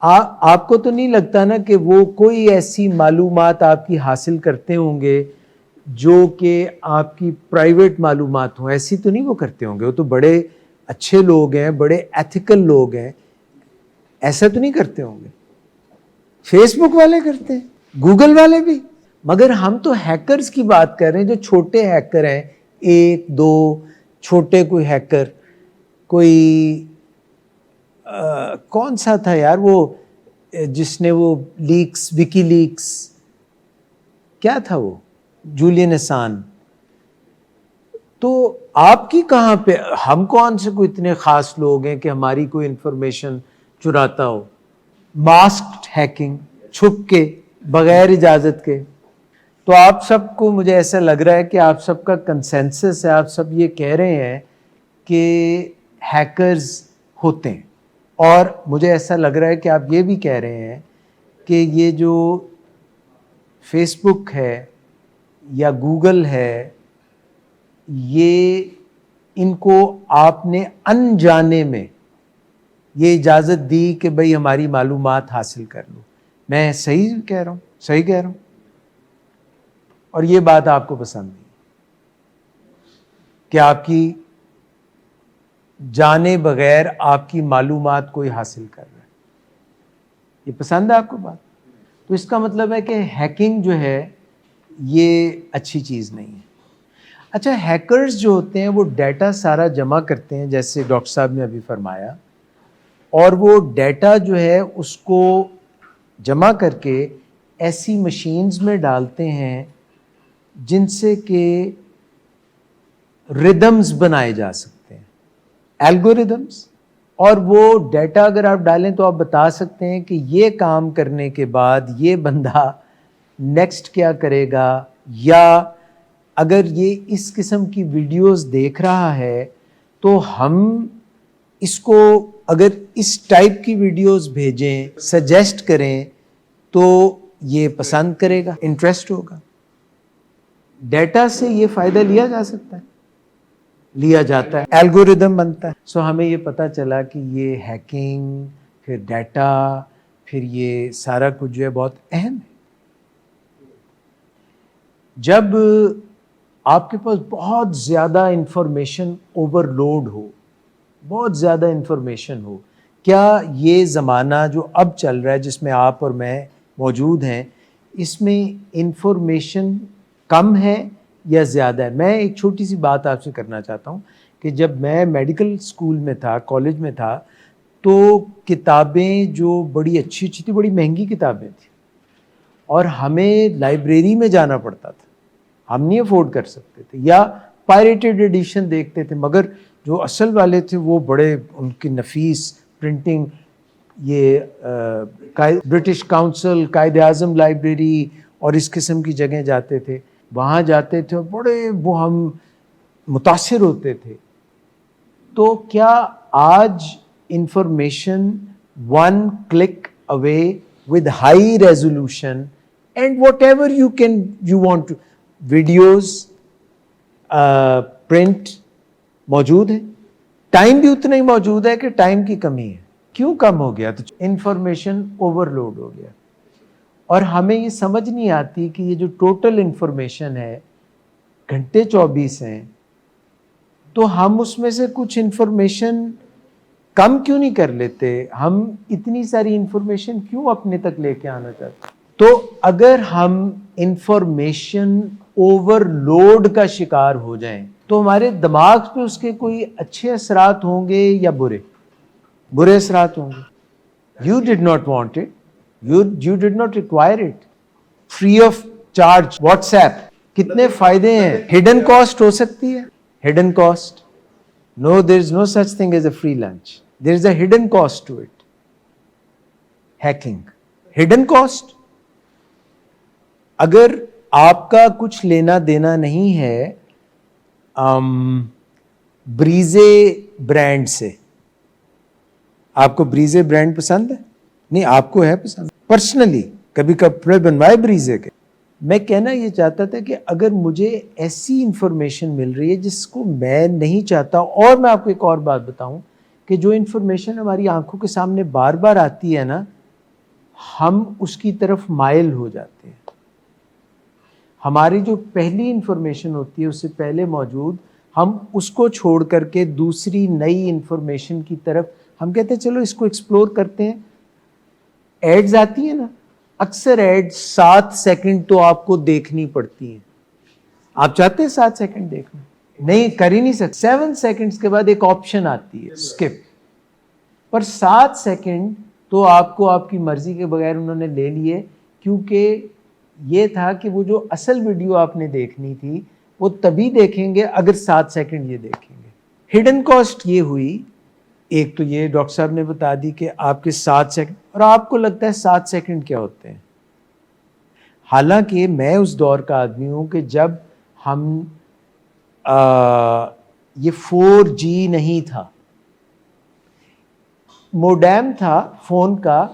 آپ کو تو نہیں لگتا نا کہ وہ کوئی ایسی معلومات آپ کی حاصل کرتے ہوں گے جو کہ آپ کی پرائیویٹ معلومات ہوں؟ ایسی تو نہیں وہ کرتے ہوں گے، وہ تو بڑے اچھے لوگ ہیں، بڑے ایتھیکل لوگ ہیں، ایسا تو نہیں کرتے ہوں گے۔ فیس بک والے کرتے ہیں، گوگل والے بھی، مگر ہم تو ہیکرز کی بات کر رہے ہیں، جو چھوٹے ہیکر ہیں، ایک دو چھوٹے کوئی ہیکر، کوئی کون سا تھا یار وہ جس نے وہ لیکس، وکی لیکس، کیا تھا وہ، جولین اسان۔ تو آپ کی کہاں پہ، ہم کون سے کوئی اتنے خاص لوگ ہیں کہ ہماری کوئی انفارمیشن چراتا ہو؟ ماسکڈ ہیکنگ، چھپ کے، بغیر اجازت کے۔ تو آپ سب کو مجھے ایسا لگ رہا ہے کہ آپ سب کا کنسنسس ہے، آپ سب یہ کہہ رہے ہیں کہ ہیکرز ہوتے ہیں، اور مجھے ایسا لگ رہا ہے کہ آپ یہ بھی کہہ رہے ہیں کہ یہ جو فیس بک ہے یا گوگل ہے، یہ ان کو آپ نے انجانے میں یہ اجازت دی کہ بھئی ہماری معلومات حاصل کر لو۔ میں صحیح کہہ رہا ہوں؟ صحیح کہہ رہا ہوں؟ اور یہ بات آپ کو پسند نہیں کہ آپ کی جانے بغیر آپ کی معلومات کوئی حاصل کر رہا ہے؟ یہ پسند ہے آپ کو بات؟ تو اس کا مطلب ہے کہ ہیکنگ جو ہے یہ اچھی چیز نہیں ہے۔ اچھا، ہیکرز جو ہوتے ہیں وہ ڈیٹا سارا جمع کرتے ہیں، جیسے ڈاکٹر صاحب نے ابھی فرمایا، اور وہ ڈیٹا جو ہے اس کو جمع کر کے ایسی مشینز میں ڈالتے ہیں جن سے کہ ردمز بنائے جا سکتے ہیں، الگوریدمز۔ اور وہ ڈیٹا اگر آپ ڈالیں تو آپ بتا سکتے ہیں کہ یہ کام کرنے کے بعد یہ بندہ نیکسٹ کیا کرے گا، یا اگر یہ اس قسم کی ویڈیوز دیکھ رہا ہے تو ہم اس کو اگر اس ٹائپ کی ویڈیوز بھیجیں، سجیسٹ کریں، تو یہ پسند کرے گا، انٹرسٹ ہوگا۔ ڈیٹا سے یہ فائدہ لیا جا سکتا ہے، لیا جاتا ہے، الگوریدم بنتا ہے۔ سو ہمیں یہ پتہ چلا کہ یہ ہیکنگ، پھر ڈیٹا، پھر یہ سارا کچھ جو ہے بہت اہم ہے۔ جب آپ کے پاس بہت زیادہ انفارمیشن اوور لوڈ ہو، بہت زیادہ انفارمیشن ہو، کیا یہ زمانہ جو اب چل رہا ہے جس میں آپ اور میں موجود ہیں، اس میں انفارمیشن کم ہے یا زیادہ ہے؟ میں ایک چھوٹی سی بات آپ سے کرنا چاہتا ہوں کہ جب میں میڈیکل اسکول میں تھا، کالج میں تھا، تو کتابیں جو بڑی اچھی اچھی تھی، بڑی مہنگی کتابیں تھیں، اور ہمیں لائبریری میں جانا پڑتا تھا، ہم نہیں افورڈ کر سکتے تھے، یا پائریٹڈ ایڈیشن دیکھتے تھے، مگر جو اصل والے تھے وہ بڑے ان کی نفیس پرنٹنگ، یہ British council, Quaid Azam library اور اس قسم کی جگہیں جاتے تھے، وہاں جاتے تھے اور بڑے وہ ہم متاثر ہوتے تھے۔ تو کیا آج information one click away with high resolution and whatever you want to videos print موجود ہے؟ ٹائم بھی اتنا ہی موجود ہے کہ ٹائم کی کمی ہے؟ کیوں کم ہو گیا؟ تو انفارمیشن اوور لوڈ ہو گیا، اور ہمیں یہ سمجھ نہیں آتی کہ یہ جو ٹوٹل انفارمیشن ہے، گھنٹے 24 ہیں، تو ہم اس میں سے کچھ انفارمیشن کم کیوں نہیں کر لیتے؟ ہم اتنی ساری انفارمیشن کیوں اپنے تک لے کے آنا چاہتے؟ تو اگر ہم انفارمیشن اوور لوڈ کا شکار ہو جائیں تو ہمارے دماغ پہ اس کے کوئی اچھے اثرات ہوں گے یا برے اثرات ہوں گے؟ You did not want it. You did not require it. Free of charge what's app, کتنے فائدے ہیں؟ ہڈن کاسٹ ہو سکتی ہے، hidden cost. No, there is no such thing as a free lunch. There is a hidden cost to it. Hacking. Hidden cost. اگر آپ کا کچھ لینا دینا نہیں ہے بریزے برانڈ سے، آپ کو بریزے برانڈ پسند ہے؟ نہیں، آپ کو ہے پسند پرسنلی، کبھی کپڑے بنوائے بریزے کے۔ میں کہنا یہ چاہتا تھا کہ اگر مجھے ایسی انفارمیشن مل رہی ہے جس کو میں نہیں چاہتا، اور میں آپ کو ایک اور بات بتاؤں کہ جو انفارمیشن ہماری آنکھوں کے سامنے بار بار آتی ہے نا، ہم اس کی طرف مائل ہو جاتے ہیں. ہماری جو پہلی انفارمیشن ہوتی ہے اس سے پہلے موجود، ہم اس کو چھوڑ کر کے دوسری نئی انفارمیشن کی طرف ہم کہتے ہیں چلو اس کو ایکسپلور کرتے ہیں. ایڈز آتی ہیں نا، اکثر ایڈ 7 سیکنڈ تو آپ کو دیکھنی پڑتی ہیں. آپ چاہتے ہیں 7 سیکنڈ دیکھنا؟ نہیں، کر ہی نہیں سکتے. 7 سیکنڈز کے بعد ایک آپشن آتی ہے اسکپ، پر 7 سیکنڈ تو آپ کو آپ کی مرضی کے بغیر انہوں نے لے لیے، کیونکہ یہ تھا کہ وہ جو اصل ویڈیو آپ نے دیکھنی تھی وہ تبھی دیکھیں گے اگر 7 سیکنڈ یہ دیکھیں گے. ہڈن کاسٹ یہ ہوئی، ایک تو یہ ڈاکٹر صاحب نے بتا دی کہ آپ کے 7 سیکنڈ، اور آپ کو لگتا ہے 7 سیکنڈ کیا ہوتے ہیں. حالانکہ میں اس دور کا آدمی ہوں کہ جب ہم یہ 4G نہیں تھا، موڈیم تھا فون کا،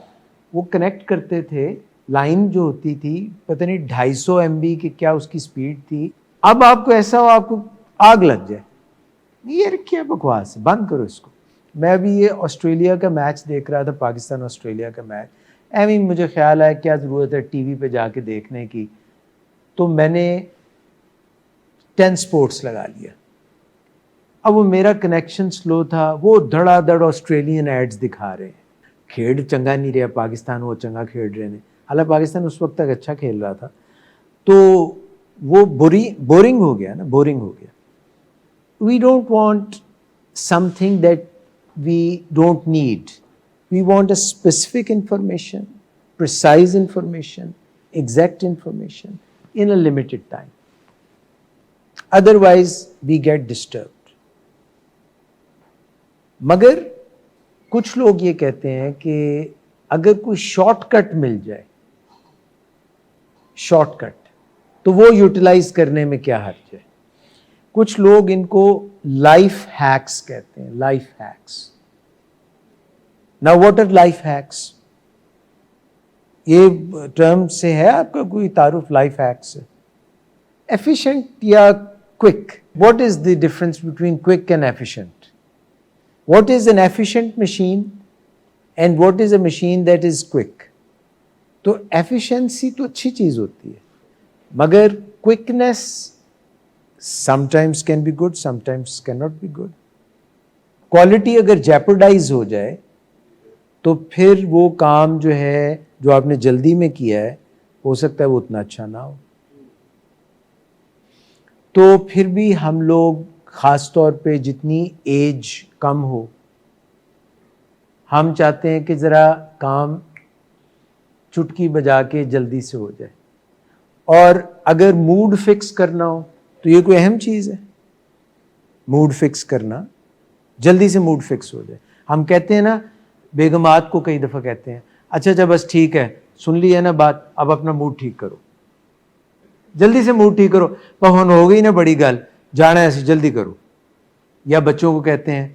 وہ کنیکٹ کرتے تھے، لائن جو ہوتی تھی پتہ نہیں 250 MB کی کیا اس کی سپیڈ تھی. اب آپ کو ایسا ہو آپ کو آگ لگ جائے، یہ کیا بکواس ہے، بند کرو اس کو. میں ابھی یہ آسٹریلیا کا میچ دیکھ رہا تھا، پاکستان آسٹریلیا کا میچ، ایویں مجھے خیال آیا کیا ضرورت ہے ٹی وی پہ جا کے دیکھنے کی، تو میں نے 10 سپورٹس لگا لیا. اب وہ میرا کنیکشن سلو تھا، وہ دھڑا دھڑ آسٹریلین ایڈز دکھا رہے ہیں. کھیل چنگا نہیں رہا، پاکستان وہ چنگا کھیل رہے ہیں، حالانکہ پاکستان اس وقت تک اچھا کھیل رہا تھا. تو وہ بورنگ ہو گیا نا، بورنگ ہو گیا. We don't want something that we don't need. We want a specific information, precise information, exact information in a limited time. Otherwise we get disturbed. مگر کچھ لوگ یہ کہتے ہیں کہ اگر کوئی شارٹ کٹ مل جائے، شارٹ کٹ، تو وہ یوٹیلائز کرنے میں کیا حرج ہے. کچھ لوگ ان کو لائف ہیکس کہتے ہیں، لائف ہیکس. نا واٹ آر لائف ہیکس؟ یہ ٹرم سے ہے آپ کا کوئی تعارف لائف ہیکس سے؟ ایفیشینٹ یا quick? What is the difference between quick and efficient? What is an efficient machine and what is a machine that is quick? تو efficiency تو اچھی چیز ہوتی ہے، مگر quickness sometimes can be good, sometimes cannot be good. Quality اگر jeopardize ہو جائے تو پھر وہ کام جو ہے جو آپ نے جلدی میں کیا ہے ہو سکتا ہے وہ اتنا اچھا نہ ہو. تو پھر بھی ہم لوگ خاص طور پہ جتنی ایج کم ہو، ہم چاہتے ہیں کہ ذرا کام چٹکی بجا کے جلدی سے ہو جائے. اور اگر موڈ فکس کرنا ہو تو یہ کوئی اہم چیز ہے، موڈ فکس کرنا، جلدی سے موڈ فکس ہو جائے. ہم کہتے ہیں نا، بیگمات کو کئی دفعہ کہتے ہیں اچھا بس ٹھیک ہے، سن لی ہے نا بات، اب اپنا موڈ ٹھیک کرو، جلدی سے موڈ ٹھیک کرو، پہن ہو گئی نا بڑی گل، جانا ایسے جلدی کرو. یا بچوں کو کہتے ہیں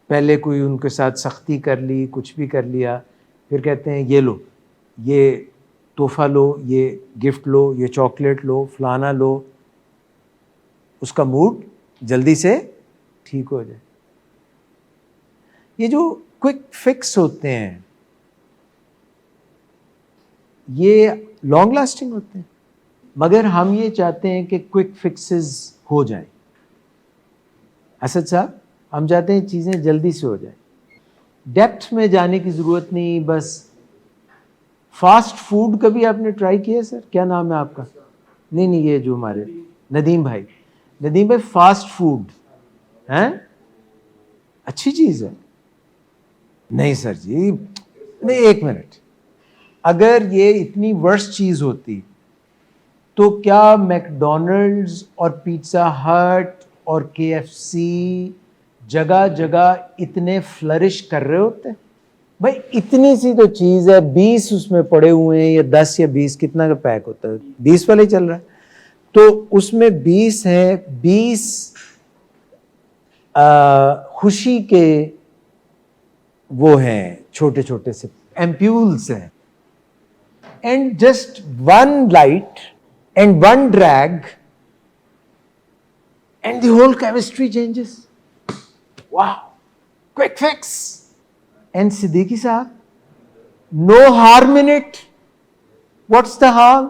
پہلے کوئی ان کے ساتھ سختی کر لی، کچھ بھی کر لیا، پھر کہتے ہیں یہ لو، یہ تحفہ لو، یہ گفٹ لو، یہ چاکلیٹ لو، فلانا لو، اس کا موڈ جلدی سے ٹھیک ہو جائے. یہ جو کوئک فکس ہوتے ہیں یہ لانگ لاسٹنگ ہوتے ہیں، مگر ہم یہ چاہتے ہیں کہ کوئک فکسز ہو جائیں. اسد صاحب، ہم چاہتے ہیں چیزیں جلدی سے ہو جائیں، ڈیپتھ میں جانے کی ضرورت نہیں. بس فاسٹ فوڈ کبھی آپ نے ٹرائی کیا سر؟ کیا نام ہے آپ کا؟ نہیں یہ جو ہمارے ندیم بھائی، فاسٹ فوڈ ہیں اچھی چیز ہے؟ نہیں سر جی، نہیں، ایک منٹ، اگر یہ اتنی ورسٹ چیز ہوتی تو کیا میکڈونلڈز اور پیزا ہٹ اور KFC جگہ جگہ اتنے فلرش کر رہے ہوتے؟ بھائی اتنی سی تو چیز ہے، 20 اس میں پڑے ہوئے ہیں، یا 10 یا 20، کتنا کا پیک ہوتا ہے؟ 20 والا ہی چل رہا ہے. تو اس میں 20 ہیں، 20 خوشی کے وہ ہیں، چھوٹے چھوٹے سے ایمپیولز ہیں. And just one light and one drag and the whole chemistry changes. Wow, quick fix. And Siddiqui صاحب، no harm in it. What's the harm?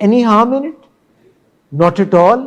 any harm in it? Not at all.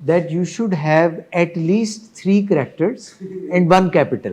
that you should have at least 3 characters and 1 capital.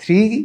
3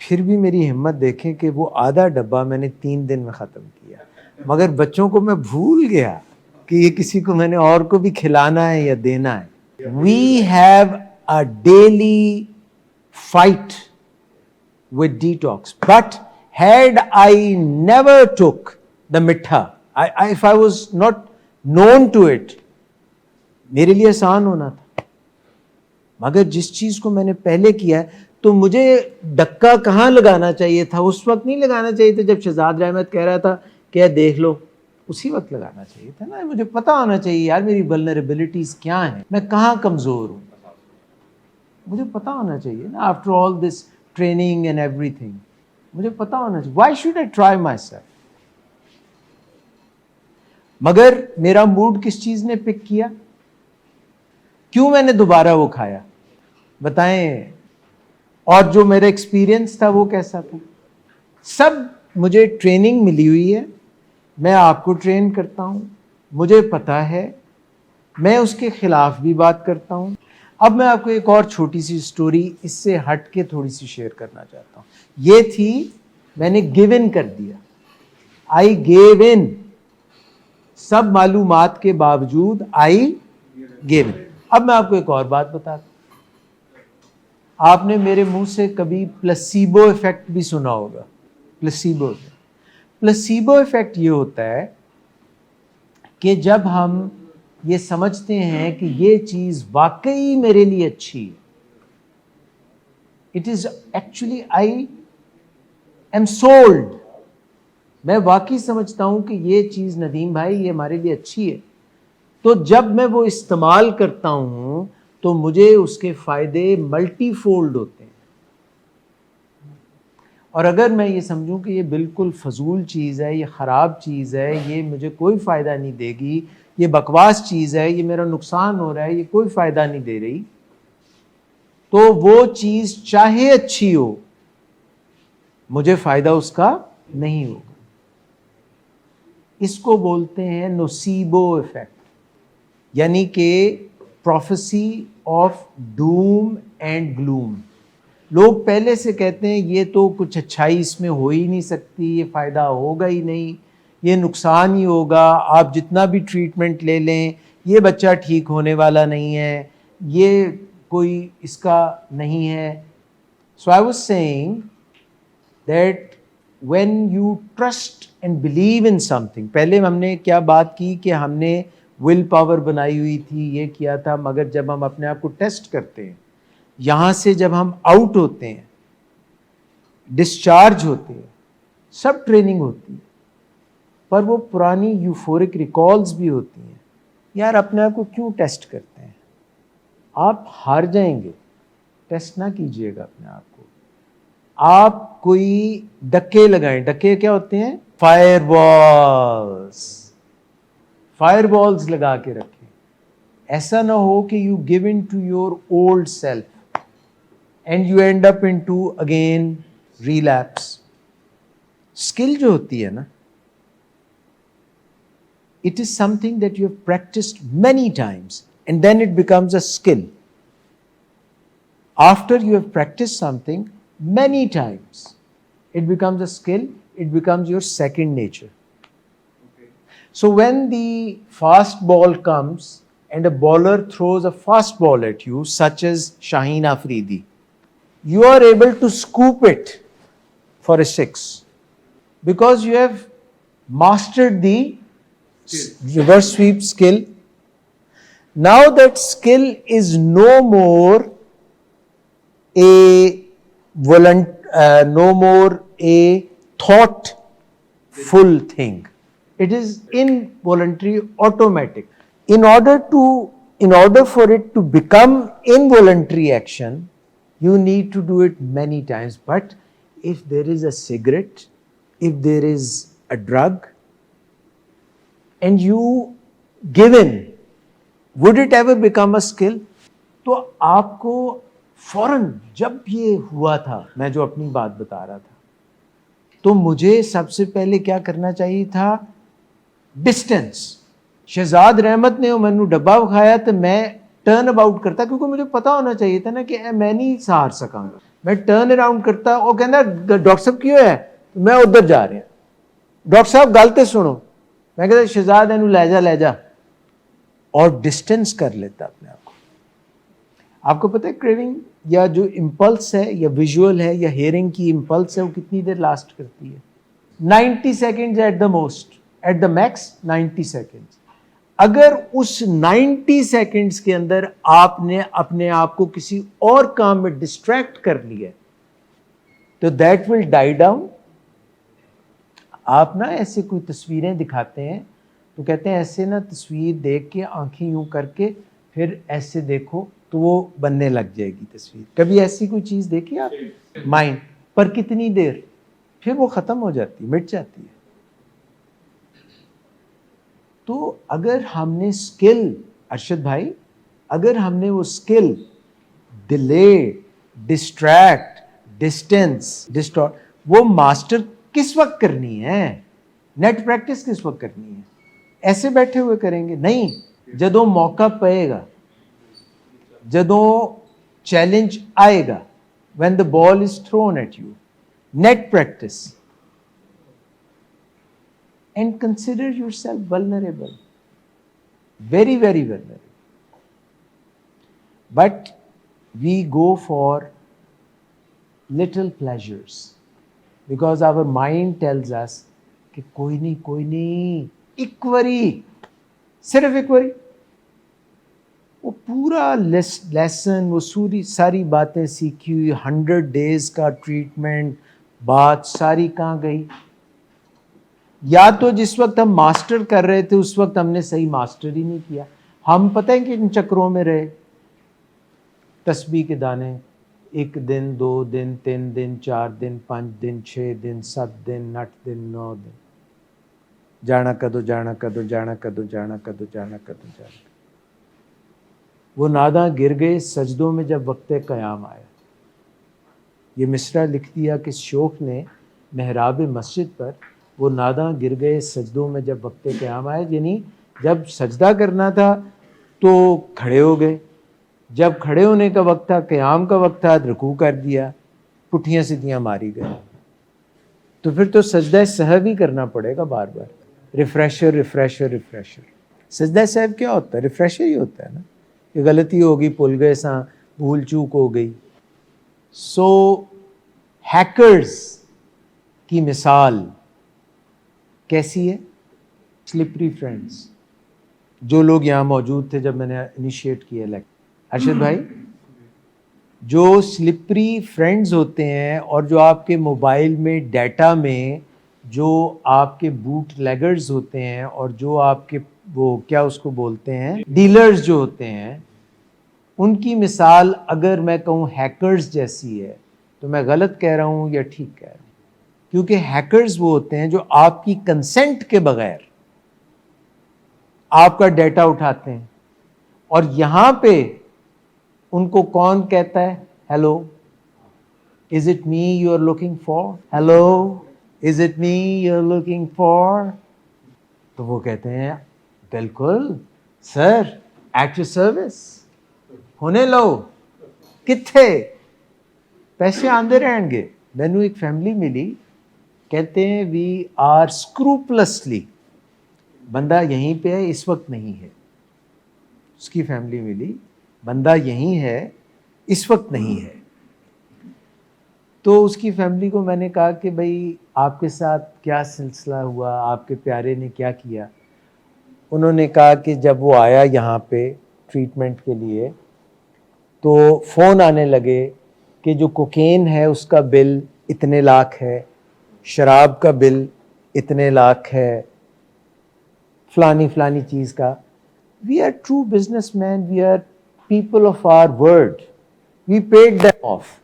پھر بھی میری ہمت دیکھیں کہ وہ آدھا ڈبہ میں نے 3 دن میں ختم کیا، مگر بچوں کو میں بھول گیا کہ یہ کسی کو میں نے اور کو بھی کھلانا ہے یا دینا ہے. We have a daily fight with detox. But had I never took the mitha, if I was not known to it, میرے لیے آسان ہونا تھا. مگر جس چیز کو میں نے پہلے کیا تو مجھے ڈکا کہاں لگانا چاہیے تھا؟ اس وقت نہیں لگانا چاہیے تھا جب شہزاد رحمت کہہ رہا تھا کہ دیکھ لو، اسی وقت لگانا چاہیے تھا نا. مجھے پتا ہونا چاہیے یار میری ولنریبلٹیز کیا ہیں، میں کہاں کمزور ہوں، مجھے پتا ہونا چاہیے نا. After all this training and every thing مجھے پتا ہونا چاہیے. Why should I try my self? مگر میرا موڈ کس چیز نے پک کیا؟ کیوں میں نے دوبارہ وہ کھایا؟ بتائیں. اور جو میرا ایکسپیرئنس تھا وہ کیسا تھا؟ سب مجھے ٹریننگ ملی ہوئی ہے، میں آپ کو ٹرین کرتا ہوں، مجھے پتا ہے، میں اس کے خلاف بھی بات کرتا ہوں. اب میں آپ کو ایک اور چھوٹی سی سٹوری اس سے ہٹ کے تھوڑی سی شیئر کرنا چاہتا ہوں. یہ تھی، میں نے گیو ان کر دیا، آئی گیو ان، سب معلومات کے باوجود آئی گیو ان. اب میں آپ کو ایک اور بات بتاتا ہوں. آپ نے میرے منہ سے کبھی پلسیبو ایفیکٹ بھی سنا ہوگا. پلسیبو ایفیکٹ یہ ہوتا ہے کہ جب ہم یہ سمجھتے ہیں کہ یہ چیز واقعی میرے لیے اچھی ہے، it is actually I am sold, میں واقعی سمجھتا ہوں کہ یہ چیز ندیم بھائی یہ ہمارے لیے اچھی ہے، تو جب میں وہ استعمال کرتا ہوں تو مجھے اس کے فائدے ملٹی فولڈ ہوتے ہیں. اور اگر میں یہ سمجھوں کہ یہ بالکل فضول چیز ہے، یہ خراب چیز ہے، یہ مجھے کوئی فائدہ نہیں دے گی، یہ بکواس چیز ہے، یہ میرا نقصان ہو رہا ہے، یہ کوئی فائدہ نہیں دے رہی، تو وہ چیز چاہے اچھی ہو مجھے فائدہ اس کا نہیں ہوگا. اس کو بولتے ہیں نوسیبو ایفیکٹ، یعنی کہ prophecy of doom and gloom. لوگ پہلے سے کہتے ہیں یہ تو کچھ اچھائی اس میں ہو ہی نہیں سکتی، یہ فائدہ ہوگا ہی نہیں، یہ نقصان ہی ہوگا، آپ جتنا بھی ٹریٹمنٹ لے لیں یہ بچہ ٹھیک ہونے والا نہیں ہے، یہ کوئی اس کا نہیں ہے. So I was saying that when you trust and believe in something، پہلے ہم نے کیا بات کی کہ ہم نے ول پاور بنائی ہوئی تھی، یہ کیا تھا، مگر جب ہم اپنے آپ کو ٹیسٹ کرتے ہیں، یہاں سے جب ہم آؤٹ ہوتے ہیں، ڈسچارج ہوتے ہیں، سب ٹریننگ ہوتی ہے، پر وہ پرانی یوفورک ریکالز بھی ہوتی ہیں. یار اپنے آپ کو کیوں ٹیسٹ کرتے ہیں؟ آپ ہار جائیں گے، ٹیسٹ نہ کیجئے گا اپنے آپ کو. آپ کوئی ڈکے لگائیں. ڈکے کیا ہوتے ہیں؟ فائر بالز لگا کے رکھیں. ایسا نہ ہو کہ you give in to your old self and you end up in to again relapse. Skill جو ہوتی ہے نا، it is something that you have practiced many times and then it becomes a skill. After you have practiced something many times, it becomes a skill, it becomes your second nature. Okay. So when the fast ball comes and a bowler throws a fast ball at you, such as Shaheen Afridi, you are able to scoop it for a 6 because you have mastered the reverse sweep skill. Now that skill is no more a thoughtful thing. It is involuntary, automatic. In order for it to become involuntary action, you need to do it many times. But if there is a cigarette, if there is a drug, and you give in, would it ever become a skill? تو آپ کو فوراً جب یہ ہوا تھا، میں جو اپنی بات بتا رہا تھا، تو مجھے سب سے پہلے کیا کرنا چاہیے تھا؟ ڈسٹینس. شہزاد رحمت نے مینو ڈبہ کھایا تو میں ٹرن اباؤٹ کرتا, کیونکہ مجھے پتا ہونا چاہیے تھا نا کہ میں نہیں سہار سکاں گا. میں ٹرن اراؤنڈ کرتا, وہ کہنا ڈاکٹر صاحب کیوں ہے, میں ادھر جا رہا, ڈاکٹر صاحب گل تے سنو, میں کہتا شہزاد اینو لے جا, اور ڈسٹینس کر لیتا اپنے آپ کو. آپ کو پتہ ہے کریونگ یا جو امپلس ہے یا ویژول ہے یا ہیئرنگ کی امپلس ہے وہ کتنی دیر لاسٹ کرتی ہے؟ 90 seconds at the most, at the max 90 seconds. اگر اس 90 سیکنڈز کے اندر آپ نے اپنے آپ کو کسی اور کام میں ڈسٹریکٹ کر لیا تو دیٹ ول ڈائی ڈاؤن. آپ نا ایسے کوئی تصویریں دکھاتے ہیں تو کہتے ہیں ایسے نا تصویر دیکھ کے آنکھیں یوں کر کے پھر ایسے دیکھو تو وہ بننے لگ جائے گی تصویر. کبھی ایسی کوئی چیز دیکھی آپ؟ مائنڈ پر کتنی دیر, پھر وہ ختم ہو جاتی, مٹ جاتی ہے. تو اگر ہم نے اسکل, ارشد بھائی, اگر ہم نے وہ اسکل ڈیلے, ڈسٹریکٹ, ڈسٹینس, ڈسٹارٹ, وہ ماسٹر کس وقت کرنی ہے؟ نیٹ پریکٹس کس وقت کرنی ہے؟ ایسے بیٹھے ہوئے کریں گے نہیں, جدوں موقع پائے گا, جدوں چیلنج آئے گا, when the ball is thrown at you. Net practice. And consider yourself vulnerable. Very, very vulnerable. But we go for little pleasures. Because our mind tells us کہ کوئی نہیں, ایک واری, صرف ایک واری. وہ پورا لیسن, وہ ساری باتیں سیکھی ہوئی, 100 days کا ٹریٹمنٹ, بات ساری کہاں گئی؟ یا تو جس وقت ہم ماسٹر کر رہے تھے اس وقت ہم نے صحیح ماسٹر ہی نہیں کیا. ہم پتہ ہے کہ ان چکروں میں رہے, تسبیح کے دانے, 1 دن 2 دن 3 دن 4 دن 5 دن 6 دن 7 دن 8 دن 9 دن, جانا کدو. وہ ناداں گر گئے سجدوں میں جب وقت قیام آیا. یہ مصرع لکھ دیا کہ شوخ نے محراب مسجد پر, وہ ناداں گر گئے سجدوں میں جب وقت قیام آیا. یعنی جب سجدہ کرنا تھا تو کھڑے ہو گئے, جب کھڑے ہونے کا وقت تھا, قیام کا وقت تھا, رکوع کر دیا, پٹھیاں سیدھیاں ماری گئے. تو پھر تو سجدہ سہو ہی کرنا پڑے گا بار بار. ریفریشر. سجدہ سہو کیا ہوتا ہے؟ ریفریشر ہی ہوتا ہے نا, کہ غلطی ہوگی, بھول گئے ساں, بھول چوک ہو گئی. سو ہیکرز کی مثال کیسی ہے؟ Slippery friends. جو لوگ یہاں موجود تھے جب میں نے انیشیٹ کیا لیکچر, ارشد بھائی, جو سلپری فرینڈز ہوتے ہیں اور جو آپ کے موبائل میں ڈیٹا میں جو آپ کے بوٹ لیگرز ہوتے ہیں اور جو آپ کے وہ کیا اس کو بولتے ہیں ڈیلرز جو ہوتے ہیں, ان کی مثال اگر میں کہوں ہیکرز جیسی ہے تو میں غلط کہہ رہا ہوں یا ٹھیک کہہ رہا ہوں؟ کیونکہ ہیکرز وہ ہوتے ہیں جو آپ کی کنسنٹ کے بغیر آپ کا ڈیٹا اٹھاتے ہیں. اور یہاں پہ ان کو کون کہتا ہے hello is it me you are looking for, hello is it me you are looking for, تو وہ کہتے ہیں بالکل سر, ایٹ یور سروس, ہونے لو, کتھے پیسے آندے رہیں گے. مینو ایک فیملی ملی, کہتے ہیں وی آر اسکروپلسلی, بندہ یہیں پہ ہے اس وقت نہیں ہے. اس کی فیملی ملی, بندہ یہیں ہے اس وقت نہیں ہے. تو اس کی فیملی کو میں نے کہا کہ بھائی آپ کے ساتھ کیا سلسلہ ہوا, آپ کے پیارے نے کیا کیا؟ انہوں نے کہا کہ جب وہ آیا یہاں پہ ٹریٹمنٹ کے لیے تو فون آنے لگے کہ جو کوکین ہے اس کا بل اتنے لاکھ ہے, شراب کا بل اتنے لاکھ ہے, فلانی چیز کا. We are true business man, we are people of our word, we paid them off.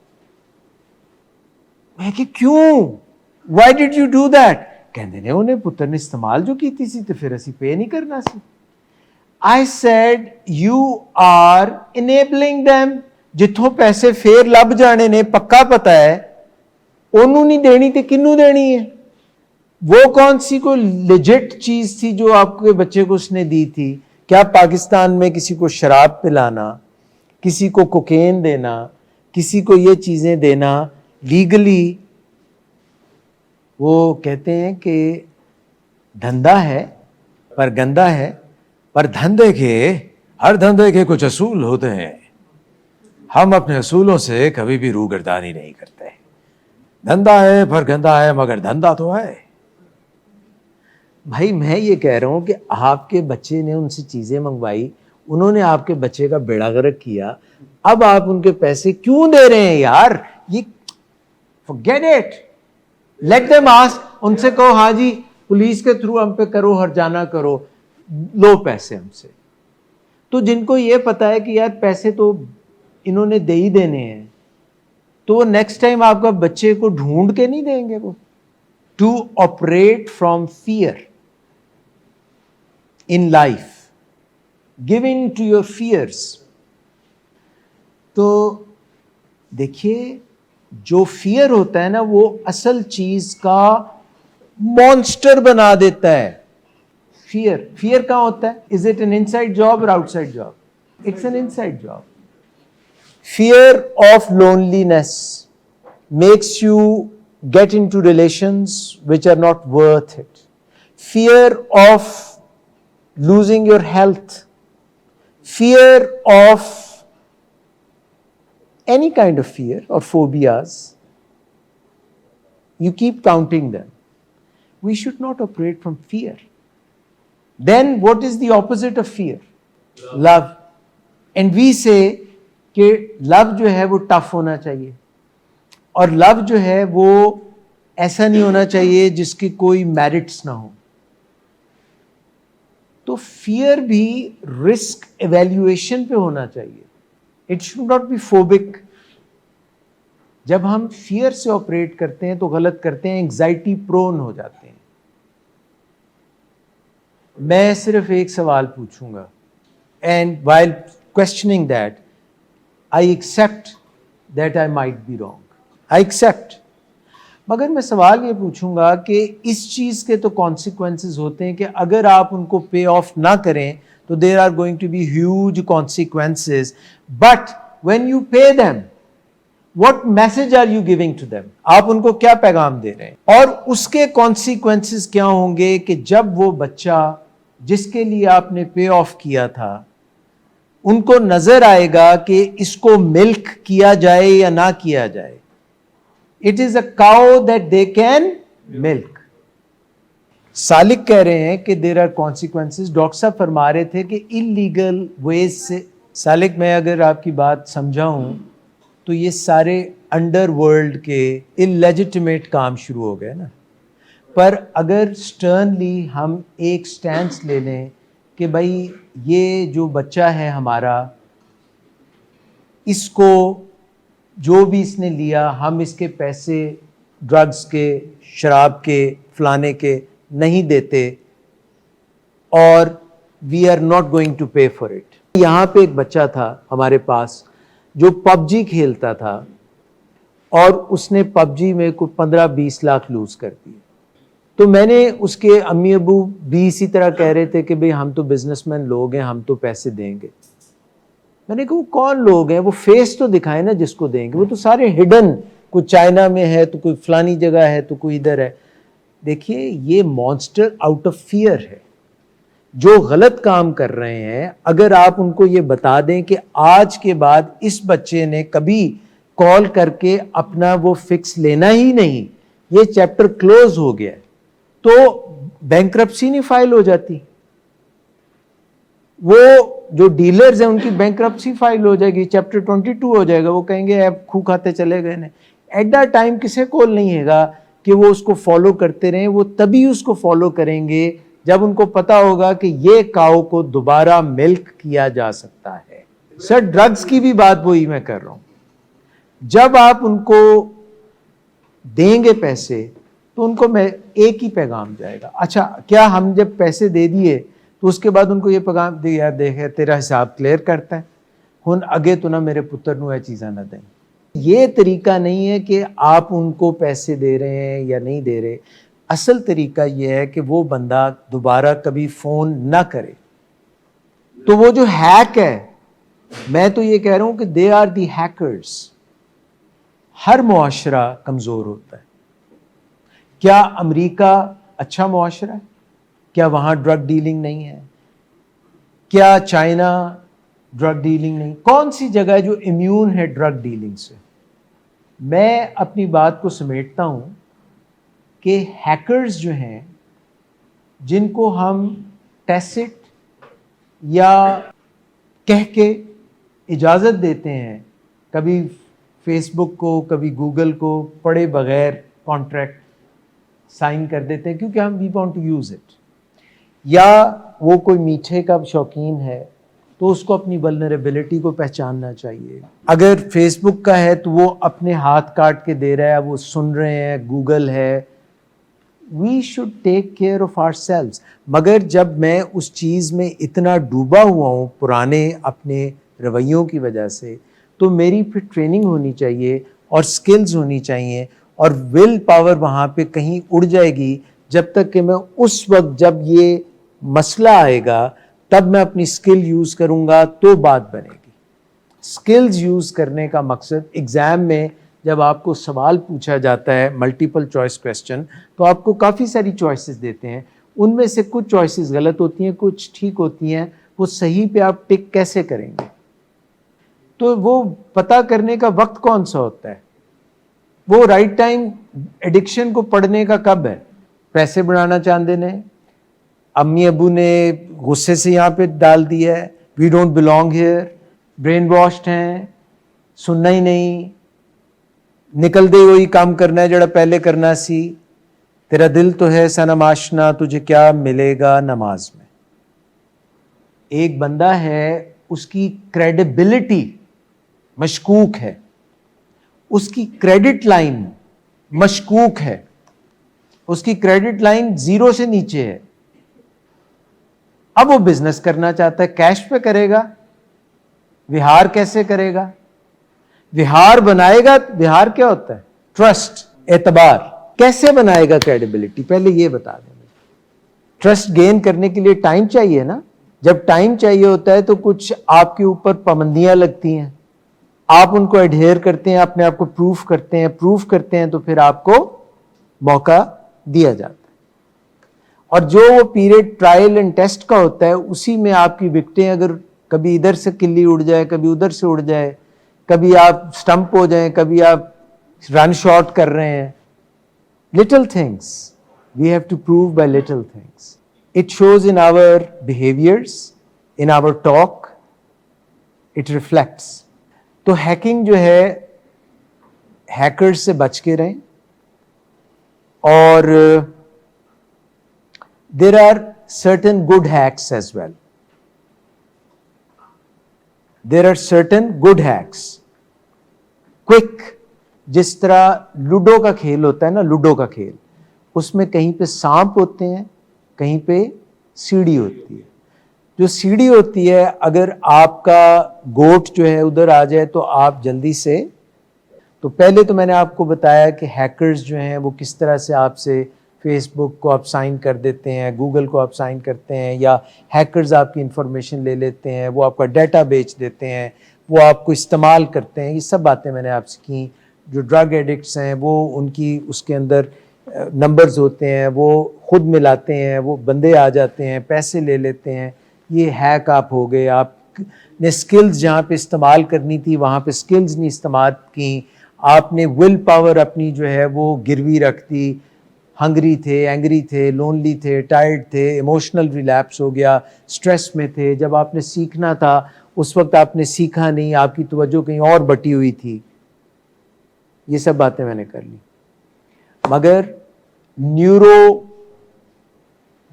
میں کہ کیوں, why did you do that? کہندے نے انہیں پتر نے استعمال جو کیتی سی تو پھر اسی پے نہیں کرنا سی. I said you are enabling them. جتوں پیسے پھر لب جانے نے پکا پتا ہے, انہوں نہیں دینی تے کنوں دینی ہے؟ وہ کون سی کوئی لیجٹ چیز تھی جو آپ کے بچے کو اس نے دی تھی کیا پاکستان میں کسی کو شراب پلانا, کسی کو کوکین دینا, کسی کو یہ چیزیں دینا لیگلی, وہ کہتے ہیں کہ دھندا ہے پر گندا ہے, پر دھندے کے ہر دھندے کے کچھ اصول ہوتے ہیں, ہم اپنے اصولوں سے کبھی بھی روگردانی نہیں کرتے. دھندا ہے پر گندا ہے مگر دھندا تو ہے. بھائی میں یہ کہہ رہا ہوں کہ آپ کے بچے نے ان سے چیزیں منگوائی, انہوں نے آپ کے بچے کا بیڑا غرق کیا, اب آپ ان کے پیسے کیوں دے رہے ہیں یار؟ یہ forget it, let them ask. ان سے کہو ہاں جی پولیس کے تھرو ہم پہ کرو, ہر جانا کرو, لو پیسے ہم سے. تو جن کو یہ پتا ہے کہ یار پیسے تو انہوں نے دے ہی دینے ہیں, تو وہ نیکسٹ ٹائم آپ کا بچے کو ڈھونڈ کے نہیں دیں گے. وہ to operate from fear in life, give in to your fears. تو دیکھیے جو فیئر ہوتا ہے نا وہ اصل چیز کا مانسٹر بنا دیتا ہے. فیئر کہاں ہوتا ہے؟ Is it an inside job اور outside job? It's an inside job. Fear of loneliness makes you get into relations which are not worth it. Fear of losing your health, fear of any kind of fear or phobias, you keep counting them. We should not operate from fear. Then what is the opposite of fear? Love. And we say کہ love جو ہے وہ tough ہونا چاہیے, اور love جو ہے وہ ایسا نہیں ہونا چاہیے جس کی کوئی میرٹس نہ ہو. تو فیئر بھی رسک ایویلیویشن پہ ہونا چاہیے. It should not be phobic. جب ہم فیئر سے آپریٹ کرتے ہیں تو غلط کرتے ہیں, انگزائٹی پرون ہو جاتے ہیں. میں صرف ایک سوال پوچھوں گا, and while questioning that I accept that I might be wrong, I accept. مگر میں سوال یہ پوچھوں گا کہ اس چیز کے تو کانسیکوینسز ہوتے ہیں کہ اگر آپ ان کو پے آف نہ کریں تو there are going to be huge consequences, but when you pay them what message are you giving to them? آپ ان کو کیا پیغام دے رہے ہیں؟ اور اس کے کانسیکوینسز کیا ہوں گے کہ جب وہ بچہ جس کے لیے آپ نے پے آف کیا تھا ان کو نظر آئے گا کہ اس کو ملک کیا جائے یا نہ کیا جائے. It is a cow that they can milk. سالک کہہ رہے ہیں کہ there are consequences. ڈاکٹر صاحب فرما رہے تھے کہ illegal ways سے, سالک میں اگر آپ کی بات سمجھا ہوں تو یہ سارے انڈر ورلڈ کے illegitimate کام شروع ہو گئے نا. پر اگر سٹرنلی ہم ایک سٹینس لے لیں کہ بھائی یہ جو بچہ ہے ہمارا, اس کو جو بھی اس نے لیا ہم اس کے پیسے ڈرگز کے, شراب کے, فلانے کے نہیں دیتے, اور we are not going to pay for it. یہاں پہ ایک بچہ تھا ہمارے پاس جو پب جی کھیلتا تھا, اور اس نے پب جی میں کوئی 15-20 لاکھ لوز کر دیے. تو میں نے اس کے امی ابو بھی اسی طرح کہہ رہے تھے کہ بھئی ہم تو بزنس مین لوگ ہیں, ہم تو پیسے دیں گے. میں نے کہا وہ کون لوگ ہیں, وہ فیس تو دکھائے نا جس کو دیں گے, وہ تو سارے ہڈن, کوئی چائنا میں ہے تو کوئی فلانی جگہ ہے تو کوئی ادھر ہے. دیکھیے یہ مانسٹر آؤٹ آف فیئر ہے. جو غلط کام کر رہے ہیں اگر آپ ان کو یہ بتا دیں کہ آج کے بعد اس بچے نے کبھی کال کر کے اپنا وہ فکس لینا ہی نہیں, یہ چیپٹر کلوز ہو گیا, تو بینکرپسی نہیں فائل ہو جاتی. وہ جو ڈیلرز ہیں ان کی بینکرپسی فائل ہو جائے گی, چیپٹر 22 ہو جائے گا. وہ کہیں گے اب کھو کھاتے چلے گئے نا. ایٹ دا ٹائم کسے کول نہیں ہے گا کہ وہ اس کو فالو کرتے رہیں. وہ تبھی اس کو فالو کریں گے جب ان کو پتا ہوگا کہ یہ کاؤ کو دوبارہ ملک کیا جا سکتا ہے. سر ڈرگز کی بھی بات وہی میں کر رہا ہوں. جب آپ ان کو دیں گے پیسے تو ان کو میں ایک ہی پیغام جائے گا. اچھا کیا ہم جب پیسے دے دیے تو اس کے بعد ان کو یہ پیغام دے یار دیکھے تیرا حساب کلیئر کرتا ہے, ہن اگے تو نہ میرے پتر نو یہ چیزاں نہ دیں. یہ طریقہ نہیں ہے کہ آپ ان کو پیسے دے رہے ہیں یا نہیں دے رہے. اصل طریقہ یہ ہے کہ وہ بندہ دوبارہ کبھی فون نہ کرے. تو وہ جو ہیک ہے، میں تو یہ کہہ رہا ہوں کہ دے آر دی ہیکرز. ہر معاشرہ کمزور ہوتا ہے. کیا امریکہ اچھا معاشرہ ہے؟ کیا وہاں ڈرگ ڈیلنگ نہیں ہے؟ کیا چائنا ڈرگ ڈیلنگ نہیں؟ کون سی جگہ ہے جو امیون ہے ڈرگ ڈیلنگ سے؟ میں اپنی بات کو سمیٹتا ہوں کہ ہیکرز جو ہیں، جن کو ہم ٹیسٹ یا کہہ کے اجازت دیتے ہیں، کبھی فیس بک کو کبھی گوگل کو پڑھے بغیر کانٹریکٹ سائن کر دیتے ہیں کیونکہ ہم we want to use it, یا وہ کوئی میٹھے کا شوقین ہے تو اس کو اپنی ولنریبلٹی کو پہچاننا چاہیے. اگر فیس بک کا ہے تو وہ اپنے ہاتھ کاٹ کے دے رہا ہے، وہ سن رہے ہیں، گوگل ہے. We should take care of ourselves. مگر جب میں اس چیز میں اتنا ڈوبا ہوا ہوں پرانے اپنے رویوں کی وجہ سے، تو میری پھر ٹریننگ ہونی چاہیے اور سکلز ہونی چاہیے، اور ول پاور وہاں پہ کہیں اڑ جائے گی جب تک کہ میں اس وقت جب یہ مسئلہ آئے گا تب میں اپنی سکل یوز کروں گا تو بات بنے گی. سکلز یوز کرنے کا مقصد ایگزام میں جب آپ کو سوال پوچھا جاتا ہے ملٹیپل چوائس کویسچن، تو آپ کو کافی ساری چوائسیز دیتے ہیں، ان میں سے کچھ چوائسیز غلط ہوتی ہیں، کچھ ٹھیک ہوتی ہیں. وہ صحیح پہ آپ ٹک کیسے کریں گے؟ تو وہ پتہ کرنے کا وقت کون سا ہوتا ہے؟ وہ رائٹ ٹائم ایڈکشن کو پڑھنے کا کب ہے؟ پیسے بنانا چاہتے نے، امی ابو نے غصے سے یہاں پہ ڈال دیا ہے، we don't belong here, brainwashed ہیں، سننا ہی نہیں، نکل دے وہی کام کرنا ہے جڑا پہلے کرنا سی، تیرا دل تو ہے صنم آشنا، تجھے کیا ملے گا نماز میں. ایک بندہ ہے، اس کی کریڈیبلٹی مشکوک ہے، اس کی کریڈٹ لائن مشکوک ہے، اس کی کریڈٹ لائن 0 سے نیچے ہے. اب وہ بزنس کرنا چاہتا ہے، کیش پہ کرے گا، وہار کیسے کرے گا؟ وہار بنائے گا. وہار کیا ہوتا ہے؟ ٹرسٹ، اعتبار. کیسے بنائے گا کریڈیبلٹی؟ پہلے یہ بتا دیں. ٹرسٹ گین کرنے کے لیے ٹائم چاہیے نا. جب ٹائم چاہیے ہوتا ہے تو کچھ آپ کے اوپر پابندیاں لگتی ہیں، آپ ان کو ایڈہیئر کرتے ہیں، اپنے آپ کو پروف کرتے ہیں تو پھر آپ کو موقع دیا جاتا ہے. اور جو وہ پیریڈ ٹرائل اینڈ ٹیسٹ کا ہوتا ہے، اسی میں آپ کی وکٹیں اگر کبھی ادھر سے کلی اڑ جائے، کبھی ادھر سے اڑ جائے، کبھی آپ سٹمپ ہو جائیں، کبھی آپ رن شاٹ کر رہے ہیں. Little things we have to prove by little things. It shows in our behaviours, in our talk, it reflects. تو ہیکنگ جو ہے، ہیکرز سے بچ کے رہیں. اور there are certain good hacks as well. There are certain good hacks. Quick، جس طرح لوڈو کا کھیل ہوتا ہے نا، لوڈو کا کھیل، اس میں کہیں پہ سانپ ہوتے ہیں، کہیں پہ سیڑھی ہوتی ہے. جو سیڑھی ہوتی ہے، اگر آپ کا گوٹ جو ہے ادھر آ جائے تو آپ جلدی سے، تو پہلے تو میں نے آپ کو بتایا کہ ہیکرز جو ہیں وہ کس طرح سے آپ سے فیس بک کو آپ سائن کر دیتے ہیں، گوگل کو آپ سائن کرتے ہیں، یا ہیکرز آپ کی انفارمیشن لے لیتے ہیں، وہ آپ کا ڈیٹا بیچ دیتے ہیں، وہ آپ کو استعمال کرتے ہیں. یہ سب باتیں میں نے آپ سے کی. جو ڈرگ ایڈکٹس ہیں وہ ان کی اس کے اندر نمبرز ہوتے ہیں، وہ خود ملاتے ہیں، وہ بندے آ جاتے ہیں، پیسے لے لیتے ہیں. یہ ہیک آپ ہو گئے. آپ نے سکلز جہاں پہ استعمال کرنی تھی وہاں پہ سکلز نہیں استعمال کی. آپ نے ول پاور اپنی جو ہے وہ گروی رکھ دی. ہنگری تھے، اینگری تھے، لونلی تھے، ٹائرڈ تھے، ایموشنل ریلیپس ہو گیا، سٹریس میں تھے. جب آپ نے سیکھنا تھا اس وقت آپ نے سیکھا نہیں، آپ کی توجہ کہیں اور بٹی ہوئی تھی. یہ سب باتیں میں نے کر لی. مگر نیورو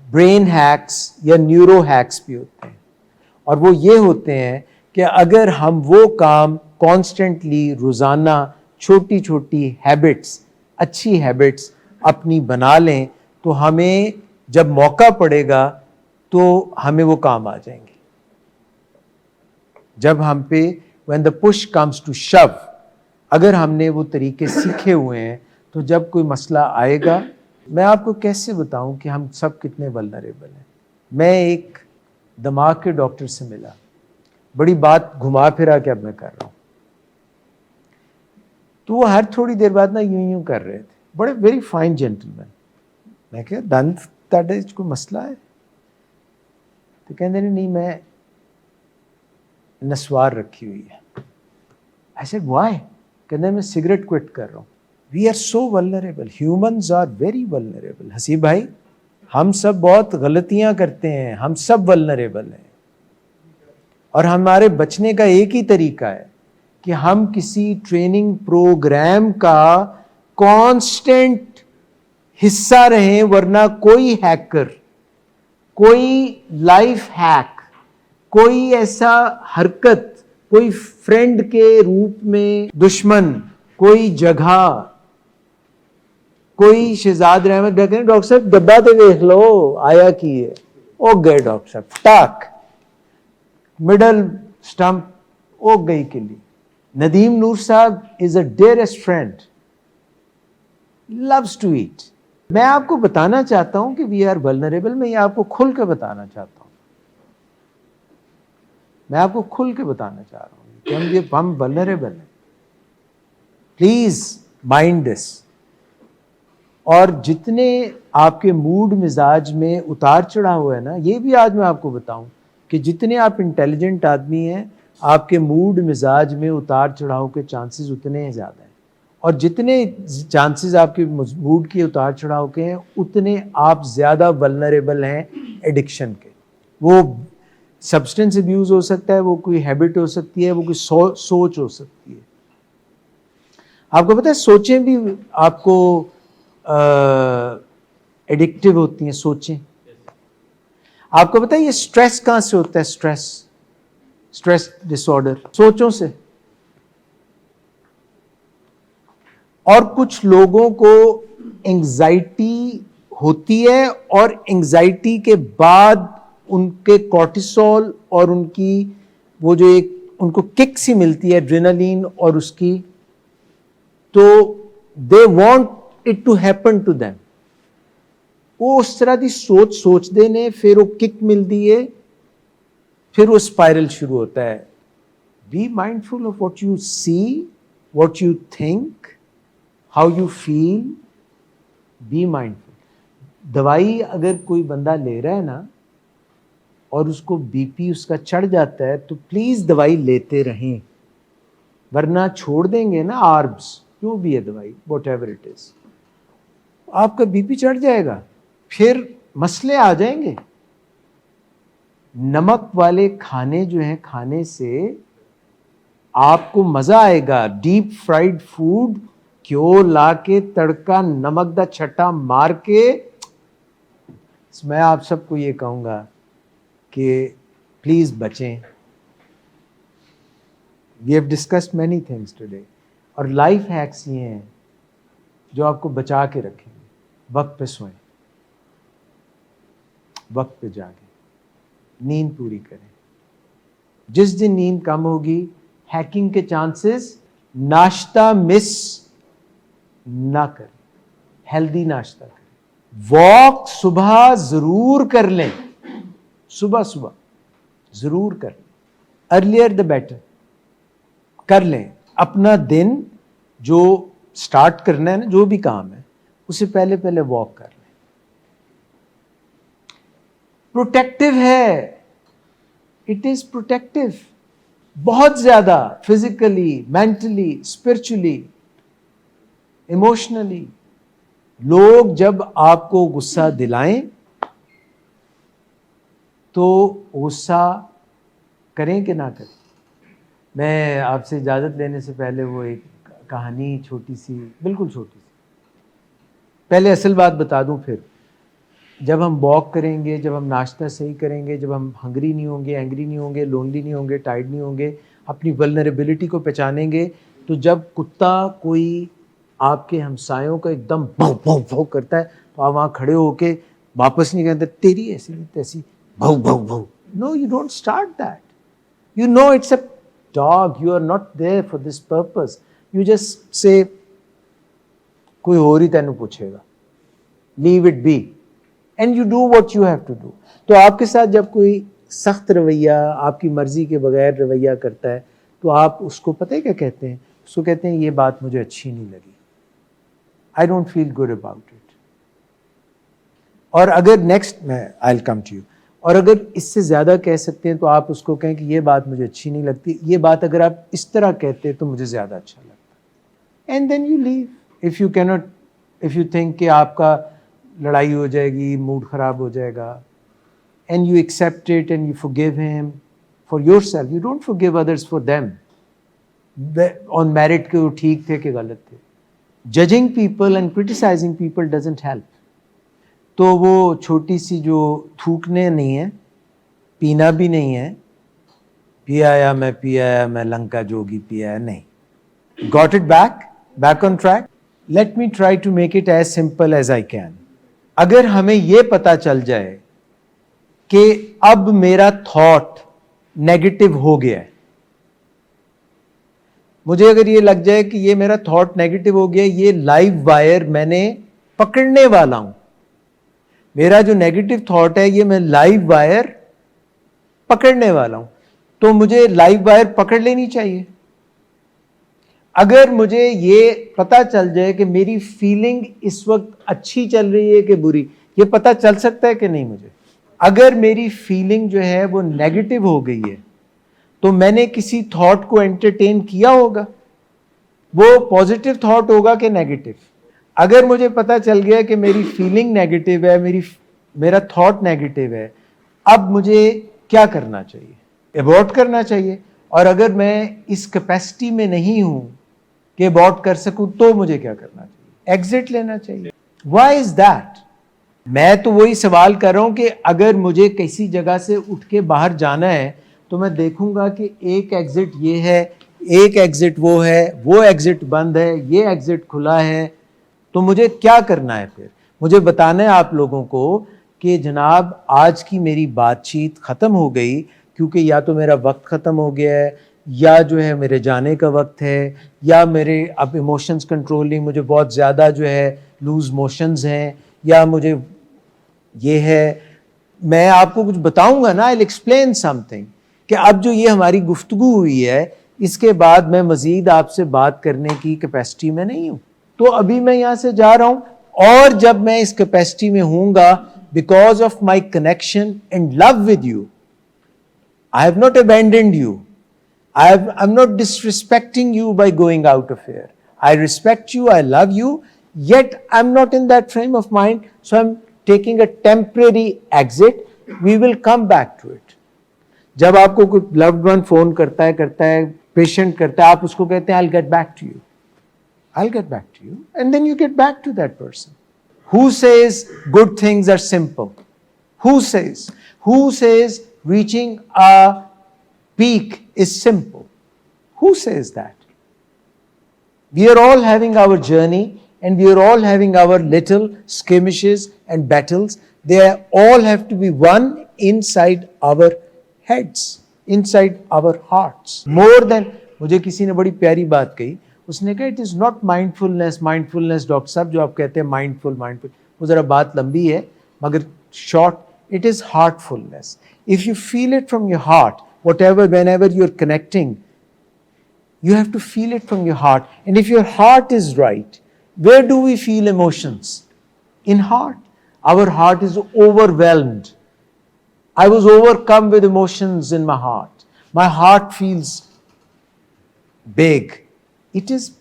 برین ہیکس یا نیورو ہیکس بھی ہوتے ہیں، اور وہ یہ ہوتے ہیں کہ اگر ہم وہ کام کانسٹنٹلی روزانہ چھوٹی چھوٹی ہیبٹس، اچھی ہیبٹس اپنی بنا لیں تو ہمیں جب موقع پڑے گا تو ہمیں وہ کام آ جائیں گے. جب ہم پہ when the push comes to shove، اگر ہم نے وہ طریقے سیکھے ہوئے ہیں تو جب کوئی مسئلہ آئے گا، میں آپ کو کیسے بتاؤں کہ ہم سب کتنے ولنریبل ہیں. میں ایک دماغ کے ڈاکٹر سے ملا, بڑی بات گھما پھرا کے اب میں کر رہا ہوں, تو وہ ہر تھوڑی دیر بعد نا یوں یوں کر رہے تھے, بڑے ویری فائن جینٹل مین. میں کہا دند تاڈے کوئی مسئلہ ہے؟ تو کہتے نہیں میں نسوار رکھی ہوئی ہے. I said why؟ کہتے میں سگریٹ کوئٹ کر رہا ہوں. We are so vulnerable. Humans are very vulnerable. Haseeb بھائی, ہم سب بہت غلطیاں کرتے ہیں, ہم سب vulnerable ہیں, اور ہمارے بچنے کا ایک ہی طریقہ ہے کہ ہم کسی ٹریننگ پروگرام کا کانسٹنٹ حصہ رہیں, ورنہ کوئی ہیکر, کوئی لائف ہیک, کوئی ایسا حرکت, کوئی فرینڈ کے روپ میں دشمن, کوئی جگہ, کوئی شہزاد رحمت کہتے ہیں ڈاکٹر صاحب ڈبہ تو دیکھ لو آیا کی ہے, او گئے ڈاکٹر صاحب, ٹاک مڈل سٹمپ, او گئی کلی. ندیم نور صاحب is a dearest friend, loves to eat. میں آپ کو بتانا چاہتا ہوں کہ وی آر ولنریبل. میں یہ آپ کو کھل کے بتانا چاہتا ہوں, میں آپ کو کھل کے بتانا چاہ رہا ہوں کہ ہم ولنریبل ہیں. Please mind this. اور جتنے آپ کے موڈ مزاج میں اتار چڑھاؤ ہے نا, یہ بھی آج میں آپ کو بتاؤں کہ جتنے آپ انٹیلیجنٹ آدمی ہیں, آپ کے موڈ مزاج میں اتار چڑھاؤ کے چانسز اتنے ہی زیادہ ہیں, اور جتنے چانسز آپ کے موڈ کے اتار چڑھاؤ کے ہیں اتنے آپ زیادہ ولنریبل ہیں ایڈکشن کے. وہ سبسٹنس ابیوز ہو سکتا ہے, وہ کوئی ہیبٹ ہو سکتی ہے, وہ کوئی سوچ ہو سکتی ہے. آپ کو پتہ ہے سوچیں بھی آپ کو ایڈکٹیو ہوتی ہیں سوچیں. آپ کو پتہ ہے یہ سٹریس کہاں سے ہوتا ہے؟ سٹریس ڈس آرڈر سوچوں سے. اور کچھ لوگوں کو انگزائٹی ہوتی ہے, اور انگزائٹی کے بعد ان کے کورٹیسول اور ان کی وہ جو ایک ان کو کک سی ملتی ہے ایڈرینالین اور اس کی, تو they want it to happen to them. وہ اس طرح کی سوچ دے نے, پھر وہ کک ملتی ہے, پھر وہ اسپائرل شروع ہوتا ہے. Be mindful of what you see, what you think, how you feel. Be mindful. دوائی اگر کوئی بندہ لے رہا ہے نا اور اس کو بی پی اس کا چڑھ جاتا ہے, تو پلیز دوائی لیتے رہیں, ورنہ چھوڑ دیں گے نا آربس جو بھی ہے دوائی واٹ ایور اٹ از, آپ کا بی پی چڑھ جائے گا, پھر مسئلے آ جائیں گے. نمک والے کھانے جو ہیں کھانے سے آپ کو مزہ آئے گا. ڈیپ فرائیڈ فوڈ کیوں لا کے تڑکا نمک دا چھٹا مار کے. میں آپ سب کو یہ کہوں گا کہ پلیز بچیں. We have discussed many things today, اور لائف ہیکس یہ ہیں جو آپ کو بچا کے رکھیں گے. وقت پہ سوئیں, وقت پہ جاگیں, نیند پوری کریں. جس دن نیند کم ہوگی ہیکنگ کے چانسز. ناشتہ مس نہ کریں, ہیلدی ناشتہ کریں. واک صبح ضرور کر لیں, صبح ضرور کر لیں, ارلیئر دا بیٹر. کر لیں اپنا دن جو سٹارٹ کرنا ہے نا, جو بھی کام ہے اسے پہلے واک کر لیں. پروٹیکٹیو ہے, اٹ از پروٹیکٹیو بہت زیادہ, فزیکلی, مینٹلی, اسپرچولی, ایموشنلی. لوگ جب آپ کو غصہ دلائیں تو غصہ کریں کہ نہ کریں. میں آپ سے اجازت لینے سے پہلے وہ ایک کہانی چھوٹی سی, بالکل چھوٹی سی, پہلے اصل بات بتا دوں. پھر جب ہم واک کریں گے, جب ہم ناشتہ صحیح کریں گے, جب ہم ہنگری نہیں ہوں گے, اینگری نہیں ہوں گے, لونلی نہیں ہوں گے, ٹائرڈ نہیں ہوں گے, اپنی ولنریبلٹی کو پہچانیں گے, تو جب کتا کوئی آپ کے ہمسایوں کا ایک دم بھو بھو بھو کرتا ہے تو آپ وہاں کھڑے ہو کے واپس نہیں کہتے تیری ایسی تیسی بھو بھو بھو. No, you don't start that. You know it's a dog, you are not there for this purpose. You just say کوئی اور ہی تینوں پوچھے گا, leave it be and you do what you have to do. تو آپ کے ساتھ جب کوئی سخت رویہ آپ کی مرضی کے بغیر رویہ کرتا ہے تو آپ اس کو پتہ ہے کیا کہتے ہیں؟ اس کو کہتے ہیں یہ بات مجھے اچھی نہیں لگی, I don't feel good about it. اور اگر نیکسٹ میں آئی ول کم ٹو یو, اور اگر اس سے زیادہ کہہ سکتے ہیں تو آپ اس کو کہیں کہ یہ بات مجھے اچھی نہیں لگتی, یہ بات اگر آپ اس طرح کہتے تو مجھے زیادہ اچھا لگتا. And then you leave. If you can't, if you think کہ آپ کا لڑائی ہو جائے گی, موڈ خراب ہو جائے گا, and you accept it and you forgive him for yourself. You don't forgive others for them on merit کہ وہ ٹھیک تھے کہ غلط تھے. Judging people and criticizing people doesn't help. تو وہ چھوٹی سی جو تھوکنے نہیں ہے, پینا بھی نہیں ہے, پی آیا میں لنکا جوگی پی آیا, نہیں. Got it back on track. Let me try to make it as simple as I can. اگر ہمیں یہ پتا چل جائے کہ اب میرا تھاٹ نیگیٹو ہو گیا ہے, مجھے اگر یہ لگ جائے کہ یہ میرا تھاٹ نیگیٹو ہو گیا, یہ لائیو وائر میں نے پکڑنے والا ہوں, میرا جو نیگیٹو تھاٹ ہے یہ میں لائیو وائر پکڑنے والا ہوں, تو مجھے لائیو وائر پکڑ لینی چاہیے. اگر مجھے یہ پتا چل جائے کہ میری فیلنگ اس وقت اچھی چل رہی ہے کہ بری, یہ پتا چل سکتا ہے کہ نہیں مجھے؟ اگر میری فیلنگ جو ہے وہ نیگیٹو ہو گئی ہے تو میں نے کسی تھاٹ کو انٹرٹین کیا ہوگا, وہ پازیٹیو تھاٹ ہوگا کہ نیگیٹو. اگر مجھے پتا چل گیا کہ میری فیلنگ نیگیٹو ہے, میرا تھاٹ نیگیٹو ہے, اب مجھے کیا کرنا چاہیے؟ ایبورٹ کرنا چاہیے. اور اگر میں اس کیپیسٹی میں نہیں ہوں کہ ایبورٹ کر سکوں تو مجھے کیا کرنا چاہیے؟ ایگزٹ لینا چاہیے. Why is that? میں تو وہی سوال کر رہا ہوں کہ اگر مجھے کسی جگہ سے اٹھ کے باہر جانا ہے تو میں دیکھوں گا کہ ایک ایگزٹ یہ ہے, ایک ایگزٹ وہ ہے, وہ ایگزٹ بند ہے, یہ ایگزٹ کھلا ہے, تو مجھے کیا کرنا ہے؟ پھر مجھے بتانا ہے آپ لوگوں کو کہ جناب آج کی میری بات چیت ختم ہو گئی کیونکہ یا تو میرا وقت ختم ہو گیا ہے, یا جو ہے میرے جانے کا وقت ہے, یا میرے اب ایموشنز کنٹرول نہیں, مجھے بہت زیادہ جو ہے لوز موشنز ہیں, یا مجھے یہ ہے. میں آپ کو کچھ بتاؤں گا نا, I'll explain something, کہ اب جو یہ ہماری گفتگو ہوئی ہے اس کے بعد میں مزید آپ سے بات کرنے کی کیپیسٹی میں نہیں ہوں. تو ابھی میں یہاں سے جا رہا ہوں, اور جب میں اس کیپیسٹی میں ہوں گا because of my connection and love with you, I have not abandoned you. I'm not disrespecting you by going out of here. I respect you, I love you, yet I'm not in that frame of mind, so I'm taking a temporary exit. We will come back to it. جب آپ کو کوئی loved one phone کرتا ہے, patient کرتا ہے, آپ اس کو کہتے ہیں I'll get back to you. I'll get back to you. And then you get back to that person. Who says good things are simple? Who says reaching a peak is simple? Who says that? We are all having our journey and we are all having our little skirmishes and battles. They all have to be won inside our heads, inside our hearts. More than, مجھے کسی نے بڑی پیاری بات کہی, اس نے کہا it is not mindfulness doctor صاحب جو آپ کہتے ہیں mindful, وہ ذرا بات لمبی ہے مگر short, it is heartfulness. If you feel it from your heart, whenever you're connecting, you have to feel it from your heart. And if your heart is right, where do we feel emotions? In heart. Our heart is overwhelmed. I was overcome with emotions in my heart. My heart feels big. It is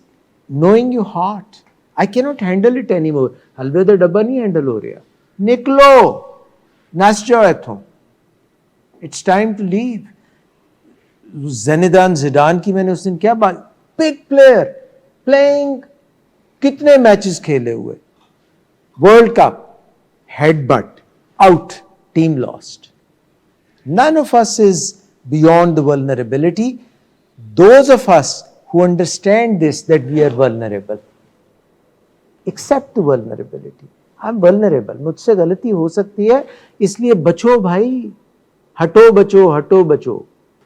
knowing your heart. I cannot handle it anymore. حلوے دا ڈبا نہیں handle ہو رہا, نکلو, نس جاؤ ایتھوں. It's time to leave. زینیدان زیڈان کی میں نے اس دن کیا بات, بگ پلیئر, پلئنگ کتنے میچز کھیلے ہوئے, world cup, head but, out, team lost. None of us is beyond the vulnerability. Those of us who understand this, that we are vulnerable, accept the vulnerability. I'm vulnerable. مجھ سے غلطی ہو سکتی ہے, اس لیے بچو بھائی, ہٹو بچو.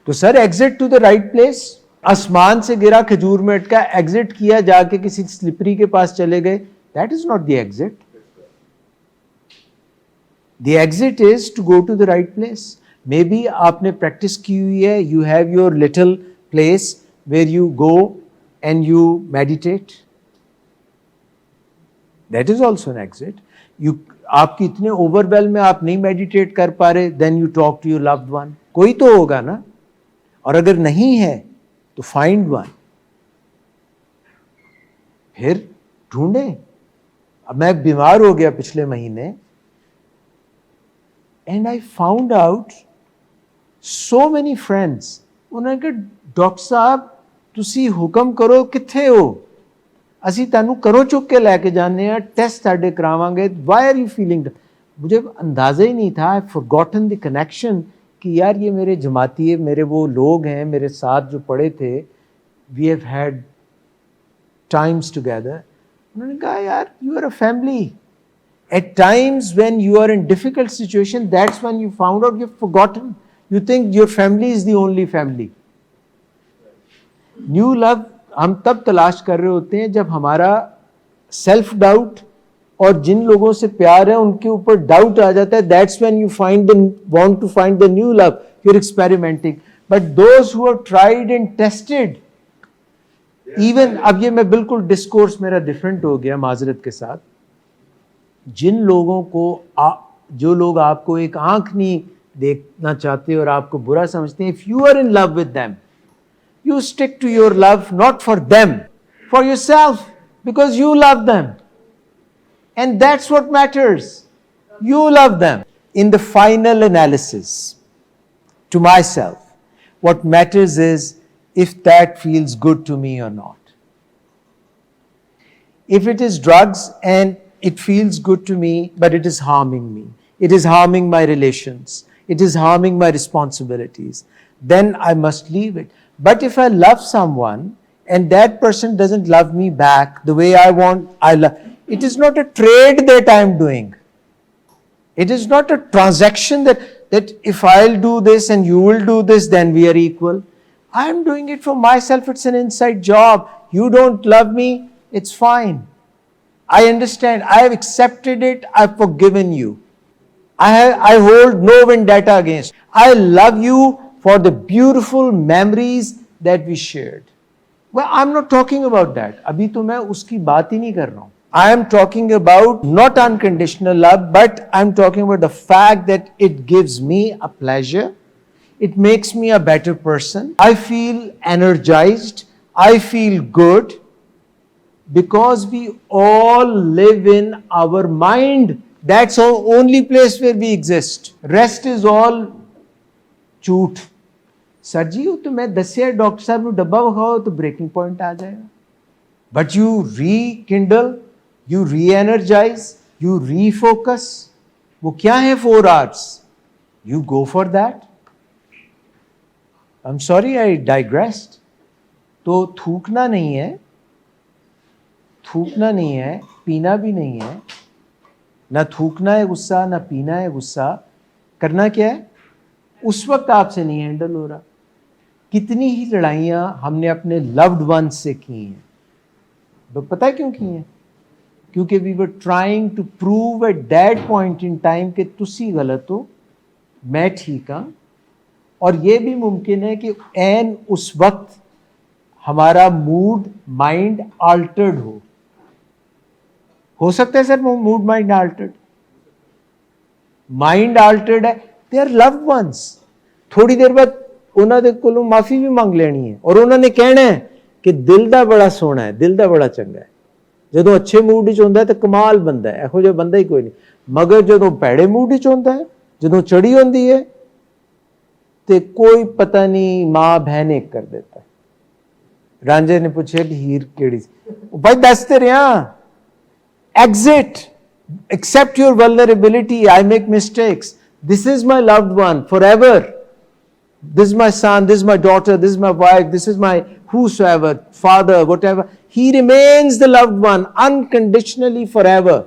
تو sir exit to the right place. آسمان سے گرا, کھجور میں اٹکا, ایگزٹ کیا, جا کے کسی سلپری کے پاس چلے گئے. That is not the exit. The exit is to go to the right place. Maybe آپ نے پریکٹس کی ہوئی ہے, you have your little place where you go and you meditate, that is also an exit. آپ کی اتنے over well میں آپ نہیں میڈیٹیٹ کر پا رہے, then you talk to your loved one. کوئی تو ہوگا نا, اور اگر نہیں ہے تو فائنڈ ون, پھر ڈھونڈیں. اب میں بیمار ہو گیا پچھلے مہینے, and I found out so many friends, انہوں نے کہا ڈاکٹر صاحب تسی حکم کرو کتھے ہو, اسی تینوں کرو چک کے لے کے جانے ہیں, ٹیسٹ ساڈے کراواں گے, وائی آر یو فیلنگ. مجھے اندازہ ہی نہیں تھا, آئی فارگوٹن دی کنیکشن, کہ یار یہ میرے جماعتی ہے, میرے وہ لوگ ہیں میرے ساتھ جو پڑھے تھے, we have had times together. انہوں نے کہا یار you are a family. At times when you are in difficult situation, that's when you found out you've forgotten. You think your family is the only family. New love ہم تب تلاش کر رہے ہوتے ہیں جب ہمارا سیلف ڈاؤٹ اور جن لوگوں سے پیار ہے ان کے اوپر ڈاؤٹ آ جاتا ہے. That's when you want to find the new love. You're experimenting. But those who have tried and tested, even اب یہ میں بالکل ڈسکورس میرا ڈفرینٹ ہو گیا معذرت کے ساتھ, جن لوگوں کو جو لوگ آپ کو ایک آنکھ نہیں دیکھنا چاہتے اور آپ کو برا سمجھتے ہیں, if you are in love with them, you stick to your love not for them, for yourself, because you love them, and that's what matters. You love them. In the final analysis, to myself, what matters is if that feels good to me or not. If it is drugs and it feels good to me, but it is harming me, it is harming my relations, it is harming my responsibilities, then I must leave it. But if I love someone and that person doesn't love me back the way I want, it is not a trade that I am doing. It is not a transaction that if I'll do this and you will do this, then we are equal. I am doing it for myself. It's an inside job. You don't love me, it's fine. I understand. I have accepted it. I've forgiven you. I hold no vendetta against. I love you for the beautiful memories that we shared. Well, I'm not talking about that. Abhi to main uski baat hi nahi kar raha hu. I am talking about not unconditional love, but I'm talking about the fact that it gives me a pleasure. It makes me a better person. I feel energized. I feel good. Because we all live in our mind. That's the only place where we exist. Rest is all jhoot. Sir ji, to main dassiya doctor sahab nu dabba vikhao to breaking point aa jayega. But you rekindle, you re-energize, you refocus. وہ کیا ہے 4 hours? You go for that. I'm sorry I digressed. تو تھوکنا نہیں ہے, تھوکنا نہیں ہے, پینا بھی نہیں ہے. نہ تھوکنا ہے غصہ, نہ پینا ہے غصہ. کرنا کیا ہے؟ اس وقت آپ سے نہیں ہینڈل ہو رہا. کتنی ہی لڑائیاں ہم نے اپنے لوڈ ون سے کی ہیں. پتہ ہے کیوں کی ہیں؟ کیونکہ we were trying to prove at that point in time کہ تسی غلط ہو, میں ٹھیک ہاں. اور یہ بھی ممکن ہے کہ عین اس وقت ہمارا موڈ مائنڈ آلٹرڈ ہو سکتا ہے sir mood mind altered. Mind altered ہے, دے آر لوڈ ونس. تھوڑی دیر بعد انہوں نے کولوں معافی بھی مانگ لینی ہے, اور انہوں نے کہنا ہے کہ دل دا بڑا سونا ہے, دل دا بڑا چنگا ہے. جدوں اچھے موڈ وچ ہوندا ہے تو کمال بندہ ہے, ایہو جہا بندہ ہی کوئی نہیں. مگر جدوں پیڑے موڈ وچ ہوندا ہے, جدوں چڑی ہوندی ہے تے کوئی پتہ نہیں ماں بہن ایک کر دیتا ہے. رانجے نے پوچھا کہ ہیر کیڑی سی؟ بھائی دس تے رہا, exit, accept your vulnerability. I make mistakes. This is my loved one forever. This is my son, this is my daughter, this is my wife, this is my whosoever, father, whatever. He remains the loved one unconditionally forever.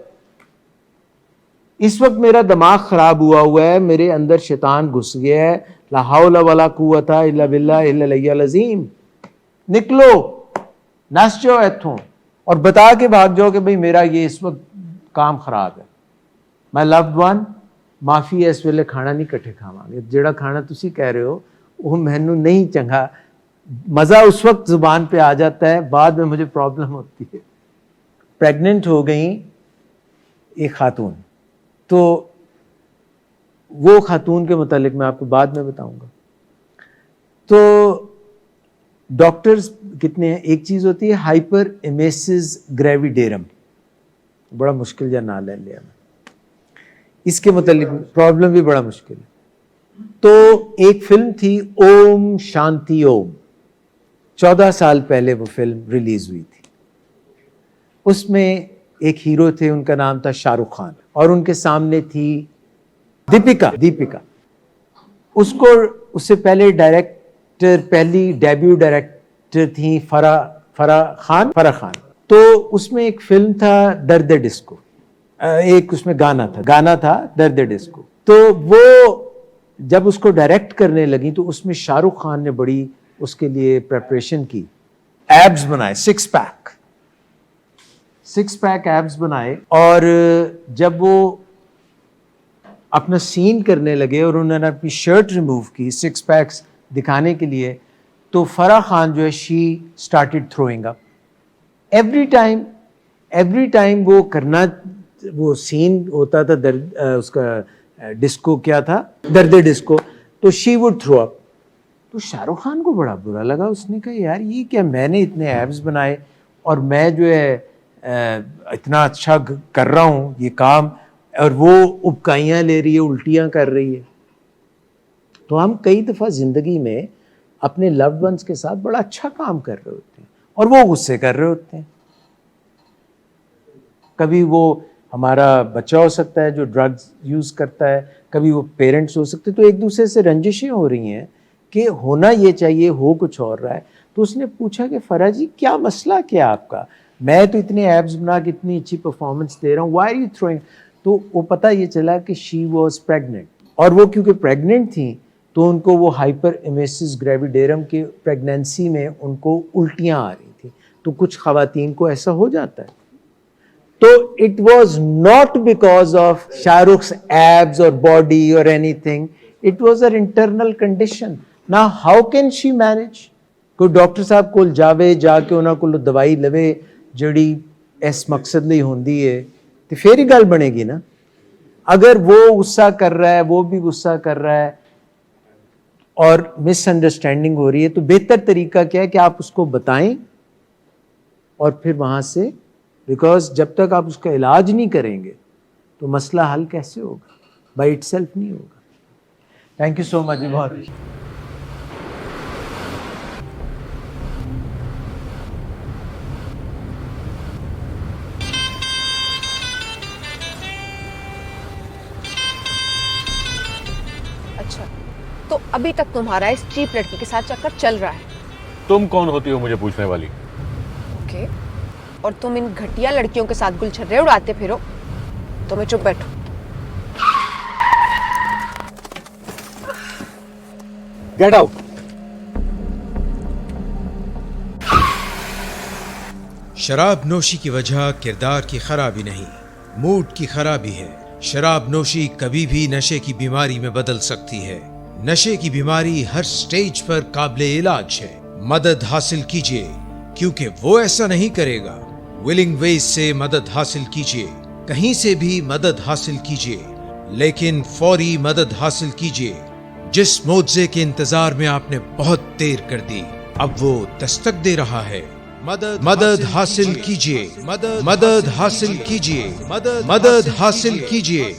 اس وقت میرا دماغ خراب ہوا ہے, میرے اندر شیطان گھس گیا ہے. لا حول ولا قوت الا باللہ العلی العظیم. نکلو, نس جاؤ ایتھوں اور بتا کے بھاگ جاؤ کہ بھئی میرا یہ اس وقت کام خراب ہے. My loved one, ਮਾਫੀ ਇਸ ਵੇਲੇ ਖਾਣਾ ਨਹੀਂ ਇਕੱਠੇ ਖਾਵਾਂਗੇ, ਜਿਹੜਾ ਖਾਣਾ ਤੁਸੀਂ ਕਹਿ ਰਹੇ ਹੋ وہ ਮੈਨੂੰ نہیں چنگا, مزہ اس وقت زبان پہ آ جاتا ہے, بعد میں مجھے پرابلم ہوتی ہے. پریگننٹ ہو گئیں ایک خاتون, تو وہ خاتون کے متعلق میں آپ کو بعد میں بتاؤں گا. تو ڈاکٹرز کتنے ہیں, ایک چیز ہوتی ہے ہائپر ایمیسز گریویڈیرم, بڑا مشکل جا نام لے لیا میں, اس کے متعلق پرابلم بھی بڑا مشکل ہے. تو ایک فلم تھی اوم شانتی اوم, 14 سال پہلے وہ فلم ریلیز ہوئی تھی. اس میں ایک ہیرو تھے, ان کا نام تھا شاہ رخ خان, اور ان کے سامنے تھی دیپیکا. اس سے پہلے ڈائریکٹر, پہلی ڈیبیو ڈائریکٹر تھیں فرح خان. تو اس میں ایک فلم تھا درد ڈسکو, ایک اس میں گانا تھا درد ڈسکو. تو وہ جب اس کو ڈائریکٹ کرنے لگی تو اس میں شاہ رخ خان نے بڑی اس کے لیے پریپریشن کی, ایبز بنائے, 6 پیک ایبز بنائے. اور جب وہ اپنا سین کرنے لگے اور انہوں نے اپنی شرٹ ریموو کی 6 پیکس دکھانے کے لیے, تو فرح خان جو ہے she started throwing up. Every time وہ کرنا, وہ سین ہوتا تھا اس کا ڈسکو کیا تھا, درد ڈسکو, تو شی وڈ تھرو اپ. تو شاہ رخ خان کو بڑا برا لگا, اس نے کہا یار یہ کیا, میں نے اتنے ایبز بنائے اور میں جو ہے اتنا اچھا کر رہا ہوں یہ کام, اور وہ ابکائیاں لے رہی ہے, الٹیاں کر رہی ہے. تو ہم کئی دفعہ زندگی میں اپنے لوڈ ونس کے ساتھ بڑا اچھا کام کر رہے ہوتے ہیں اور وہ غصے کر رہے ہوتے ہیں. کبھی وہ ہمارا بچہ ہو سکتا ہے جو ڈرگز یوز کرتا ہے, کبھی وہ پیرنٹس ہو سکتے, تو ایک دوسرے سے رنجشیں ہو رہی ہیں کہ ہونا یہ چاہیے, ہو کچھ اور رہا ہے. تو اس نے پوچھا کہ فرح جی کیا مسئلہ کیا آپ کا, میں تو اتنے ایبز بنا کے اتنی اچھی پرفارمنس دے رہا ہوں, وائی آر یو تھروئنگ. تو وہ پتہ یہ چلا کہ شی واز پریگننٹ, اور وہ کیونکہ پریگننٹ تھیں تو ان کو وہ ہائپر ایمیسز گریویڈیرم کے پریگنینسی میں ان کو الٹیاں آ رہی تھیں. تو کچھ خواتین کو ایسا ہو جاتا ہے. تو it was not because of Shah Rukh's abs اور باڈی اور anything, it was her internal condition. Now how can she manage? کوئی ڈاکٹر صاحب کول جاوے, جا کے انہاں کولوں دوائی لوے جڑی اس مقصد لئی ہوندی ہے, تو پھر ہی گل بنے گی نا. اگر وہ غصہ کر رہا ہے, وہ بھی غصہ کر رہا ہے اور مس انڈرسٹینڈنگ ہو رہی ہے, تو بہتر طریقہ کیا ہے کہ آپ اس کو بتائیں اور پھر وہاں سے, بیکاز جب تک آپ اس کا علاج نہیں کریں گے تو مسئلہ حل کیسے ہوگا, بائی اٹ سیلف نہیں ہوگا. تھینک یو سو مچ. بہت اچھا, تو ابھی تک تمہارا اس چیپ لڑکی کے ساتھ چکر چل رہا ہے. تم کون ہوتی ہو مجھے پوچھنے والی؟ اوکے, اور تم ان گھٹیا لڑکیوں کے ساتھ گل چھرے اڑاتے پھرو, تو میں چپ بیٹھو. Get out. شراب نوشی کی وجہ کردار کی خرابی نہیں, موڈ کی خرابی ہے. شراب نوشی کبھی بھی نشے کی بیماری میں بدل سکتی ہے. نشے کی بیماری ہر سٹیج پر قابل علاج ہے. مدد حاصل کیجیے, کیونکہ وہ ایسا نہیں کرے گا. ولنگ ویز سے مدد حاصل کیجیے, کہیں سے بھی مدد حاصل کیجیے, لیکن فوری مدد حاصل کیجیے. جس معجزے کے انتظار میں آپ نے بہت دیر کر دی, اب وہ دستک دے رہا ہے. مدد حاصل کیجیے, مدد حاصل کیجیے, مدد حاصل کیجیے.